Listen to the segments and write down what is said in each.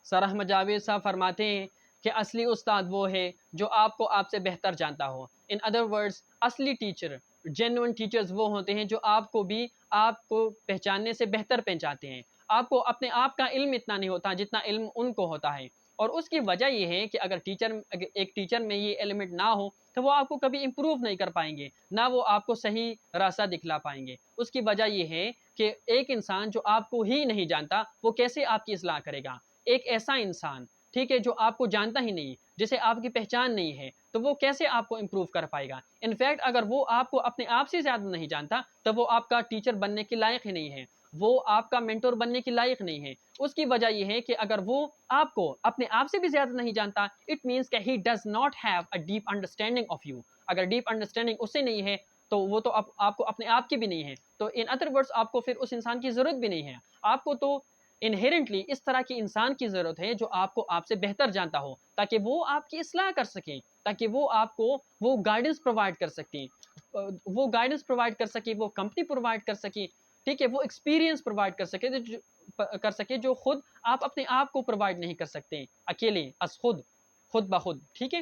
سر احمد جاوید صاحب فرماتے ہیں کہ اصلی استاد وہ ہے جو آپ کو آپ سے بہتر جانتا ہو. ان ادر ورڈز اصلی ٹیچر، جینوئن ٹیچرز وہ ہوتے ہیں جو آپ کو بھی آپ کو پہچاننے سے بہتر پہچانتے ہیں. آپ کو اپنے آپ کا علم اتنا نہیں ہوتا جتنا علم ان کو ہوتا ہے، اور اس کی وجہ یہ ہے کہ اگر ایک ٹیچر میں یہ ایلیمنٹ نہ ہو تو وہ آپ کو کبھی امپروو نہیں کر پائیں گے، نہ وہ آپ کو صحیح راستہ دکھلا پائیں گے. اس کی وجہ یہ ہے کہ ایک انسان جو آپ کو ہی نہیں جانتا وہ کیسے آپ کی اصلاح کرے گا؟ ایک ایسا انسان، ٹھیک ہے، جو آپ کو جانتا ہی نہیں، جسے آپ کی پہچان نہیں ہے، تو وہ کیسے آپ کو امپروو کر پائے گا؟ انفیکٹ اگر وہ آپ کو اپنے آپ سے زیادہ نہیں جانتا تو وہ آپ کا ٹیچر بننے کے لائق ہی نہیں ہے، وہ آپ کا مینٹور بننے کے لائق نہیں ہے. اس کی وجہ یہ ہے کہ اگر وہ آپ کو اپنے آپ سے بھی زیادہ نہیں جانتا، اٹ مینس کہ he does not have a deep understanding of you. اگر ڈیپ انڈرسٹینڈنگ اس سے نہیں ہے تو وہ تو آپ کو اپنے آپ کی بھی نہیں ہے. تو ان ادر ورڈز آپ کو پھر اس انسان کی ضرورت بھی نہیں ہے. آپ کو تو انہیرنٹلی اس طرح کے انسان کی ضرورت ہے جو آپ کو آپ سے بہتر جانتا ہو، تاکہ وہ آپ کی اصلاح کر سکیں، تاکہ وہ آپ کو وہ گائیڈنس پرووائڈ کر سکیں، وہ گائیڈنس پرووائڈ کر سکے، وہ کمپنی پرووائڈ کر سکے، ٹھیک ہے، وہ ایکسپیرینس پرووائڈ کر سکے جو خود آپ اپنے آپ کو پرووائڈ نہیں کر سکتے اکیلے، خود بخود. ٹھیک ہے،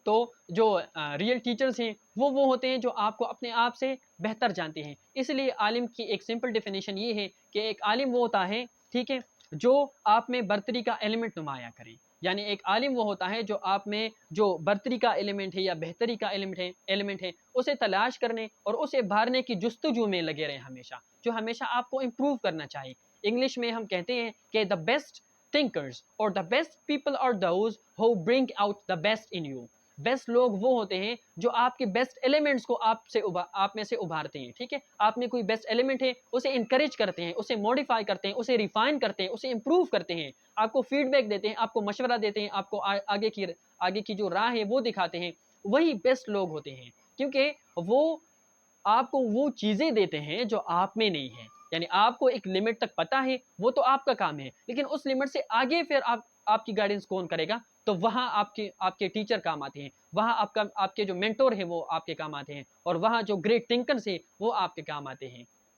تو جو ریئل ٹیچرز ہیں وہ ہوتے ہیں جو آپ کو اپنے آپ سے بہتر جانتے ہیں. اس لیے عالم کی ایک سمپل ڈیفینیشن یہ ہے کہ ایک عالم وہ ہوتا ہے، ٹھیک ہے، جو آپ میں برتری کا ایلیمنٹ نمایاں کریں. یعنی ایک عالم وہ ہوتا ہے جو آپ میں جو برتری کا ایلیمنٹ ہے یا بہتری کا ایلیمنٹ ہے اسے تلاش کرنے اور اسے بھارنے کی جستجو میں لگے رہیں ہمیشہ، جو ہمیشہ آپ کو امپروو کرنا چاہیے. انگلش میں ہم کہتے ہیں کہ دا بیسٹ تھنکرز اور the best people are those who bring out the best in you. Best لوگ وہ ہوتے ہیں جو آپ کے بیسٹ ایلیمنٹس کو آپ میں سے ابھارتے ہیں. ٹھیک ہے، آپ میں کوئی بیسٹ ایلیمنٹ ہے اسے انکریج کرتے ہیں، اسے موڈیفائی کرتے ہیں، اسے ریفائن کرتے ہیں، اسے امپروو کرتے ہیں، آپ کو فیڈ بیک دیتے ہیں، آپ کو مشورہ دیتے ہیں، آپ کو آگے کی جو راہ ہے وہ دکھاتے ہیں. وہی بیسٹ لوگ ہوتے ہیں، کیونکہ وہ آپ کو وہ چیزیں دیتے ہیں جو آپ میں نہیں ہے. یعنی آپ کو ایک لمٹ تک پتہ ہے، وہ تو آپ کا کام ہے، لیکن اس لمٹ سے آگے پھر آپ کی گائیڈنس کون کرے گا؟ تو وہاں آپ کے ٹیچر کام آتے ہیں، وہاں آپ کے جو مینٹور ہیں وہ آپ کے کام آتے ہیں، اور وہاں جو گریٹ تھنکرز ہیں وہ آپ کے کام آتے ہیں.